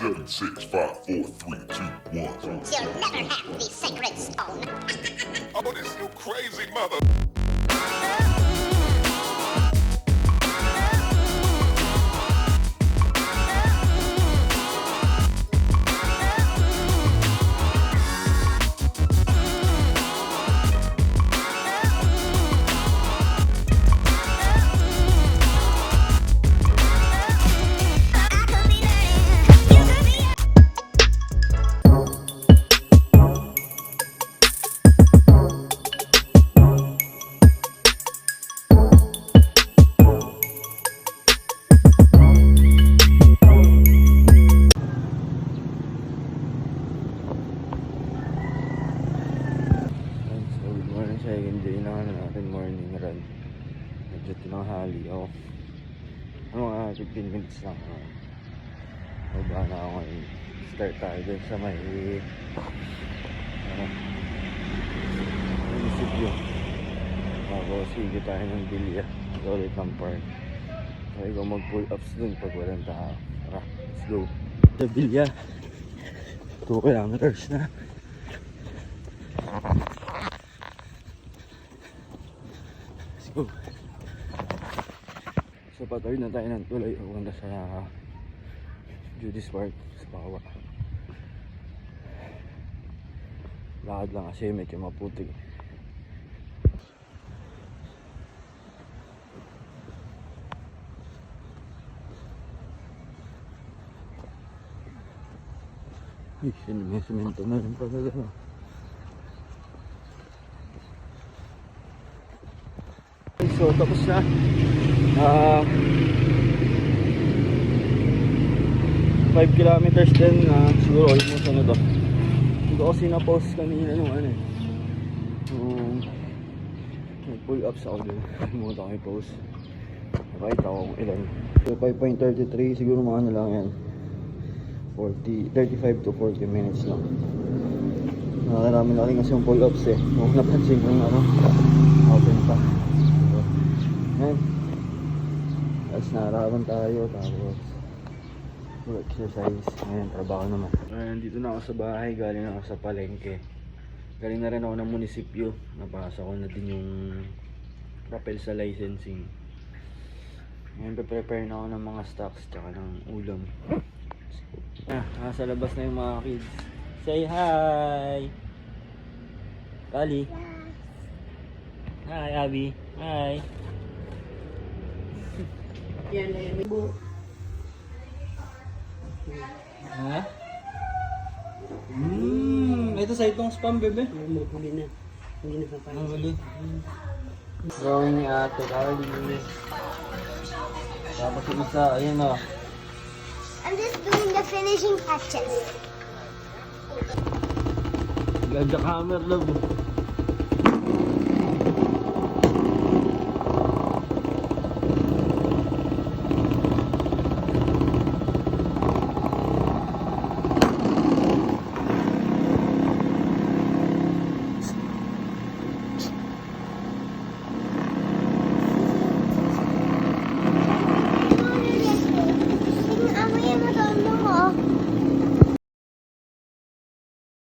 7, 6, 5, 4, 3, 2, 1. You'll never have the sacred stone. Oh, this you crazy mother. Second day na natin morning run. Medyo tinanghali ako. Mga 15 minutes lang. Baba na ako ngayon. Start tayo dun sa may munisipyo. Tapos sige tayo ng Bilya. Ulit ng park. Try ko mag pull ups dun pag walang tao. Tara, let's go. Sa Bilya 2 kilometers na. Oh. So patuloy na tayo ng tulay papunta sa Judy's Park sa Pawa. Lakad lang kasi medyo maputik. Ay, may semento na rin pala na. So tapos na 5 kilometers din siguro almost ano to. Hindi ko kasi na-post kanina nung ano may pull ups ako din. Muna ako i-post. Nakita ko kung ilan. So 5.33 siguro mga ano lang yan 35 to 40 minutes lang. Nakarami na rin kasi yung pull ups eh. Kung napansin ko yung open pa. Ayan. Tapos naraban tayo. Tapos exercise. Ayan, trabaho naman. Ayan, dito na ako sa bahay. Galing ako sa palengke. Galing na rin ako ng munisipyo. Napasa ko na din yung papel sa licensing. Ayan, prepare na ako ng mga stocks tsaka ng ulam. Nasa labas na yung mga kids. Say hi! Kali! Hi, Abby! Hi! Yan na yan. Ha? Ito sa itong spam, bebe. Huli na. Hindi na papayos. Ang huli. Drawing ni Ate Carly. Tapos yung isa, ayun o. I'm just doing the finishing touches. Ganja hammer, love.